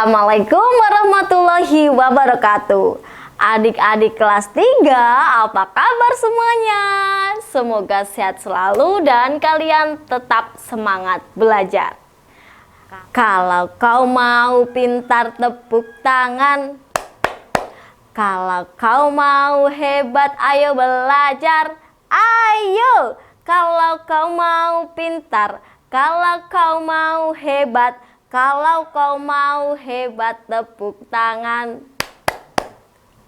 Assalamualaikum warahmatullahi wabarakatuh. Adik-adik kelas 3, apa kabar semuanya? Semoga sehat selalu dan kalian tetap semangat belajar. Kalau kau mau pintar tepuk tangan. Kalau kau mau hebat ayo belajar. Ayo. Kalau kau mau pintar, kalau kau mau hebat, kalau kau mau hebat tepuk tangan.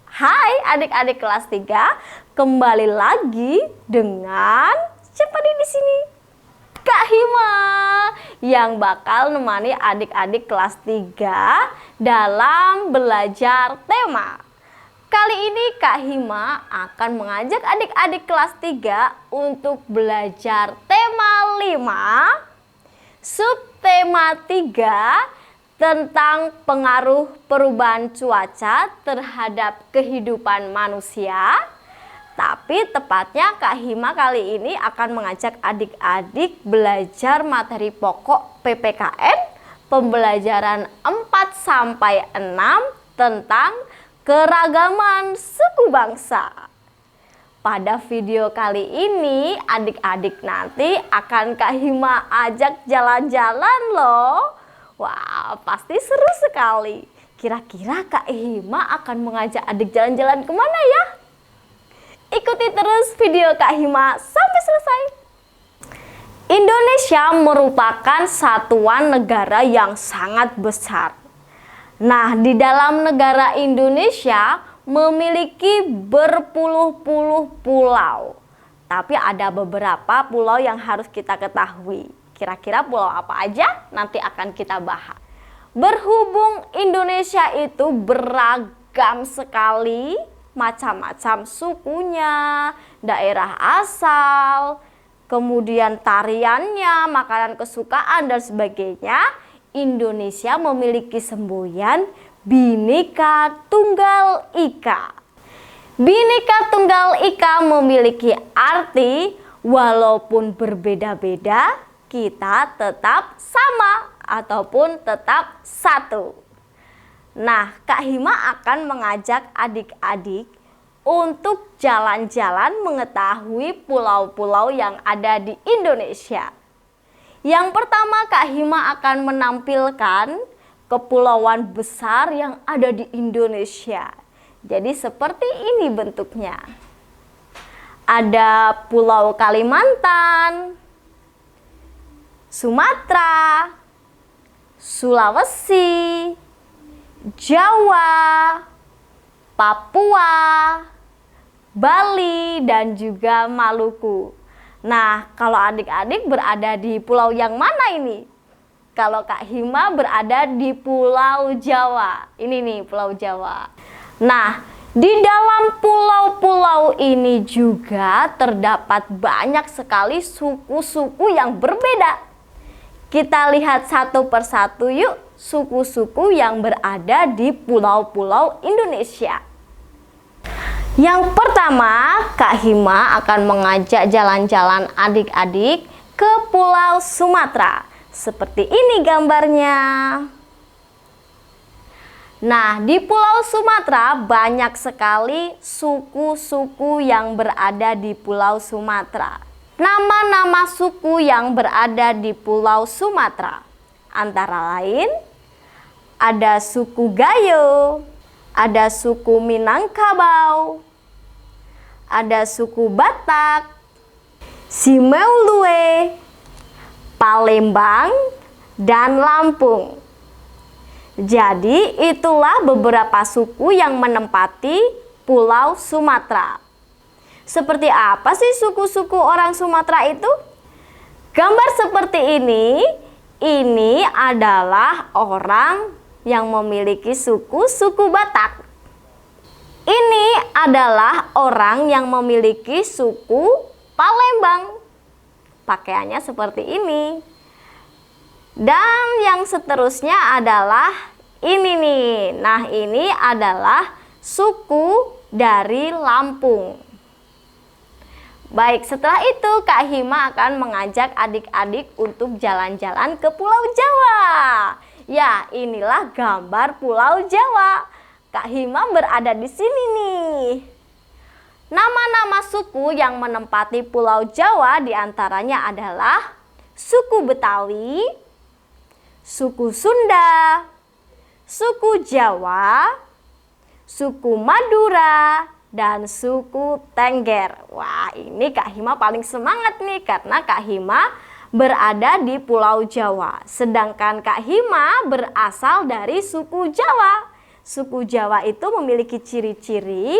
Hai adik-adik kelas 3, kembali lagi dengan siapa nih di sini? Kak Hima yang bakal nemani adik-adik kelas 3 dalam belajar tema. Kali ini Kak Hima akan mengajak adik-adik kelas 3 untuk belajar tema 5, subtema 3 tentang pengaruh perubahan cuaca terhadap kehidupan manusia. Tapi tepatnya Kak Hima kali ini akan mengajak adik-adik belajar materi pokok PPKN pembelajaran 4-6 tentang keragaman suku bangsa. Pada video kali ini adik-adik nanti akan Kak Hima ajak jalan-jalan loh. Wah, pasti seru sekali. Kira-kira Kak Hima akan mengajak adik jalan-jalan kemana ya? Ikuti terus video Kak Hima sampai selesai. Indonesia merupakan satuan negara yang sangat besar. Nah, di dalam negara Indonesia memiliki berpuluh-puluh pulau. Tapi ada beberapa pulau yang harus kita ketahui. Kira-kira pulau apa aja? Nanti akan kita bahas. Berhubung Indonesia itu beragam sekali, macam-macam sukunya, daerah asal, kemudian tariannya, makanan kesukaan dan sebagainya. Indonesia memiliki semboyan Bhinneka Tunggal Ika. Bhinneka Tunggal Ika memiliki arti walaupun berbeda-beda, kita tetap sama ataupun tetap satu. Nah, Kak Hima akan mengajak adik-adik untuk jalan-jalan mengetahui pulau-pulau yang ada di Indonesia. Yang pertama, Kak Hima akan menampilkan kepulauan besar yang ada di Indonesia. Jadi seperti ini bentuknya. Ada Pulau Kalimantan, Sumatera, Sulawesi, Jawa, Papua, Bali, dan juga Maluku. Nah, kalau adik-adik berada di pulau yang mana ini? Kalau Kak Hima berada di Pulau Jawa. Ini nih Pulau Jawa. Nah, di dalam pulau-pulau ini juga terdapat banyak sekali suku-suku yang berbeda. Kita lihat satu persatu yuk suku-suku yang berada di pulau-pulau Indonesia. Yang pertama, Kak Hima akan mengajak jalan-jalan adik-adik ke Pulau Sumatera. Seperti ini gambarnya. Nah, di Pulau Sumatera banyak sekali suku-suku yang berada di Pulau Sumatera. Nama-nama suku yang berada di Pulau Sumatera antara lain ada suku Gayo, ada suku Minangkabau, ada suku Batak, Simeulue, Palembang, dan Lampung. Jadi itulah beberapa suku yang menempati Pulau Sumatera. Seperti apa sih suku-suku orang Sumatera itu? Gambar seperti ini adalah orang yang memiliki suku Batak. Ini adalah orang yang memiliki suku Palembang. Pakaiannya seperti ini. Dan yang seterusnya adalah ini nih. Nah, ini adalah suku dari Lampung. Baik, setelah itu Kak Hima akan mengajak adik-adik untuk jalan-jalan ke Pulau Jawa. Ya, inilah gambar Pulau Jawa. Kak Hima berada di sini nih. Nama-nama suku yang menempati Pulau Jawa diantaranya adalah suku Betawi, suku Sunda, suku Jawa, suku Madura, dan suku Tengger. Wah, ini Kak Hima paling semangat nih karena Kak Hima berada di Pulau Jawa. Sedangkan Kak Hima berasal dari suku Jawa. Suku Jawa itu memiliki ciri-ciri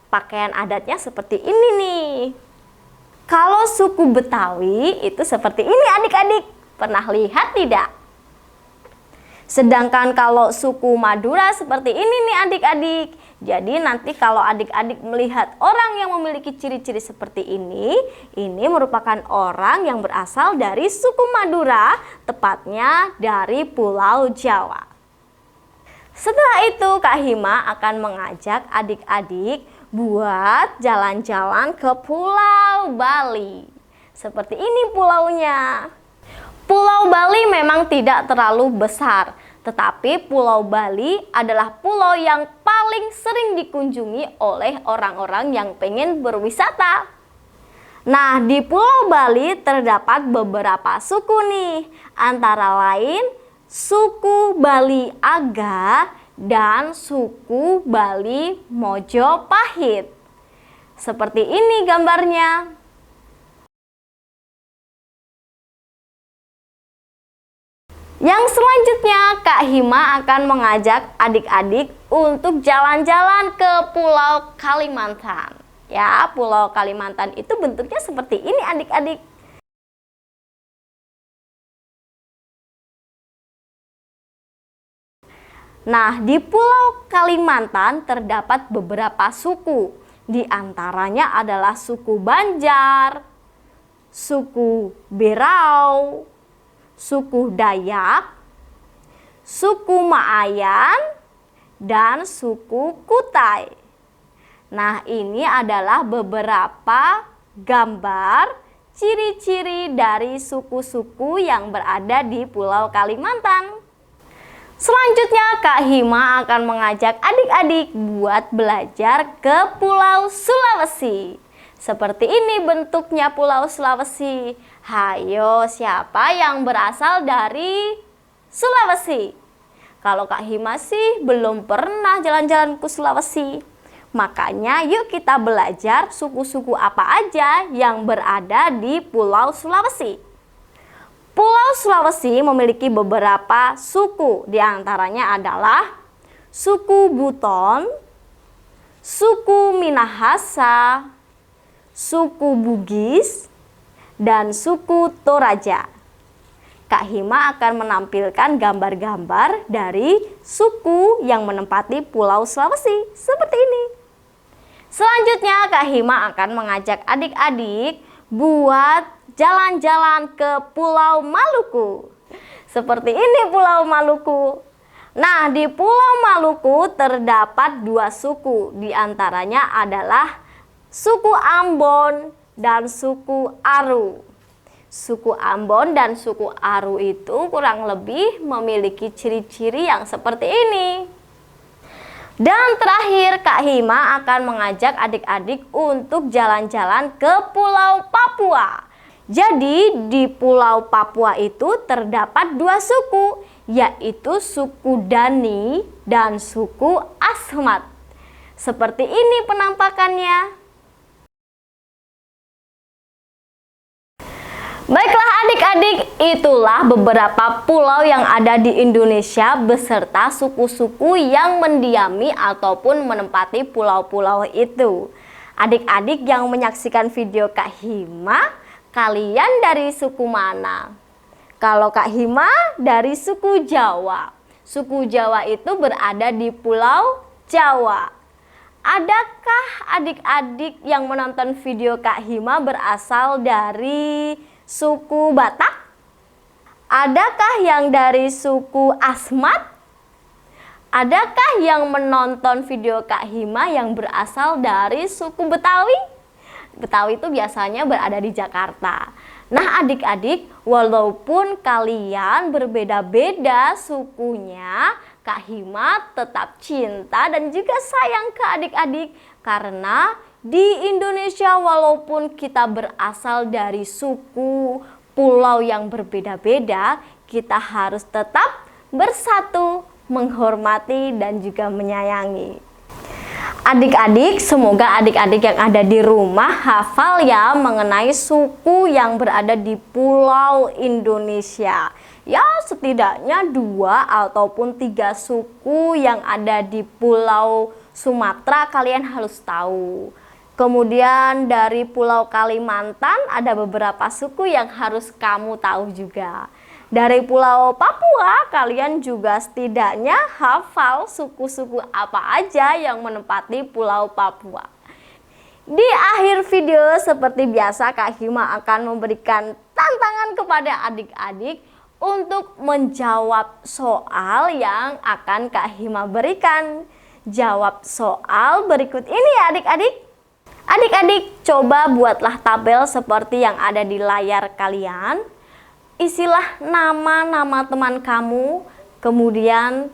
pakaian adatnya seperti ini nih. Kalau suku Betawi itu seperti ini adik-adik. Pernah lihat tidak? Sedangkan kalau suku Madura seperti ini nih adik-adik. Jadi nanti kalau adik-adik melihat orang yang memiliki ciri-ciri seperti ini merupakan orang yang berasal dari suku Madura, tepatnya dari Pulau Jawa. Setelah itu Kak Hima akan mengajak adik-adik buat jalan-jalan ke Pulau Bali. Seperti ini pulaunya. Pulau Bali memang tidak terlalu besar, tetapi Pulau Bali adalah pulau yang paling sering dikunjungi oleh orang-orang yang pengen berwisata. Nah, di Pulau Bali terdapat beberapa suku nih, antara lain suku Bali Aga dan suku Bali Mojopahit. Seperti ini gambarnya. Yang selanjutnya Kak Hima akan mengajak adik-adik untuk jalan-jalan ke Pulau Kalimantan. Ya, Pulau Kalimantan itu bentuknya seperti ini adik-adik. Nah, di Pulau Kalimantan terdapat beberapa suku. Di antaranya adalah suku Banjar, suku Berau, suku Dayak, suku Maayan, dan suku Kutai. Nah, ini adalah beberapa gambar ciri-ciri dari suku-suku yang berada di Pulau Kalimantan. Selanjutnya Kak Hima akan mengajak adik-adik buat belajar ke Pulau Sulawesi. Seperti ini bentuknya Pulau Sulawesi. Hayo, siapa yang berasal dari Sulawesi? Kalau Kak Hima sih belum pernah jalan-jalan ke Sulawesi. Makanya yuk kita belajar suku-suku apa aja yang berada di Pulau Sulawesi. Pulau Sulawesi memiliki beberapa suku, diantaranya adalah suku Buton, suku Minahasa, suku Bugis, dan suku Toraja. Kak Hima akan menampilkan gambar-gambar dari suku yang menempati Pulau Sulawesi seperti ini. Selanjutnya Kak Hima akan mengajak adik-adik buat jalan-jalan ke Pulau Maluku. Seperti ini Pulau Maluku. Nah, di Pulau Maluku terdapat dua suku. Di antaranya adalah suku Ambon dan suku Aru. Suku Ambon dan suku Aru itu kurang lebih memiliki ciri-ciri yang seperti ini. Dan terakhir Kak Hima akan mengajak adik-adik untuk jalan-jalan ke Pulau Papua. Jadi di Pulau Papua itu terdapat dua suku, yaitu suku Dani dan suku Asmat. Seperti ini penampakannya. Baiklah adik-adik, itulah beberapa pulau yang ada di Indonesia beserta suku-suku yang mendiami ataupun menempati pulau-pulau itu. Adik-adik yang menyaksikan video Kak Hima, kalian dari suku mana? Kalau Kak Hima dari suku Jawa. Suku Jawa itu berada di Pulau Jawa. Adakah adik-adik yang menonton video Kak Hima berasal dari suku Batak? Adakah yang dari suku Asmat? Adakah yang menonton video Kak Hima yang berasal dari suku Betawi? Betawi itu biasanya berada di Jakarta. Nah adik-adik, walaupun kalian berbeda-beda sukunya, Kak Hima tetap cinta dan juga sayang ke adik-adik. Karena di Indonesia walaupun kita berasal dari suku, pulau yang berbeda-beda, kita harus tetap bersatu, menghormati dan juga menyayangi. Adik-adik, semoga adik-adik yang ada di rumah hafal ya mengenai suku yang berada di Pulau Indonesia. Ya, setidaknya 2 ataupun 3 suku yang ada di Pulau Sumatera kalian harus tahu. Kemudian dari Pulau Kalimantan ada beberapa suku yang harus kamu tahu juga. Dari Pulau Papua, kalian juga setidaknya hafal suku-suku apa aja yang menempati Pulau Papua. Di akhir video seperti biasa, Kak Hima akan memberikan tantangan kepada adik-adik untuk menjawab soal yang akan Kak Hima berikan. Jawab soal berikut ini ya adik-adik. Adik-adik coba buatlah tabel seperti yang ada di layar kalian. Isilah nama-nama teman kamu, kemudian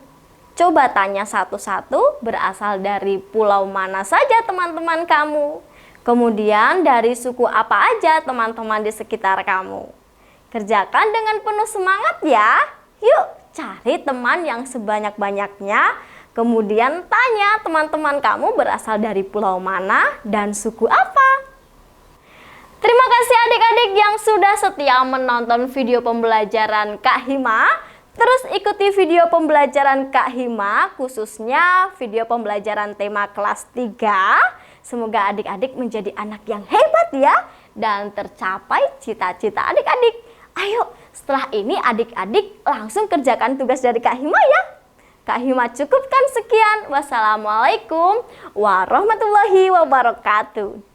coba tanya satu-satu berasal dari pulau mana saja teman-teman kamu. Kemudian dari suku apa aja teman-teman di sekitar kamu. Kerjakan dengan penuh semangat ya. Yuk cari teman yang sebanyak-banyaknya. Kemudian tanya teman-teman kamu berasal dari pulau mana dan suku apa. Terima kasih adik-adik yang sudah setia menonton video pembelajaran Kak Hima. Terus ikuti video pembelajaran Kak Hima, khususnya video pembelajaran tema kelas 3. Semoga adik-adik menjadi anak yang hebat ya, dan tercapai cita-cita adik-adik. Ayo, setelah ini adik-adik langsung kerjakan tugas dari Kak Hima ya. Kak Hima cukupkan sekian. Wassalamualaikum warahmatullahi wabarakatuh.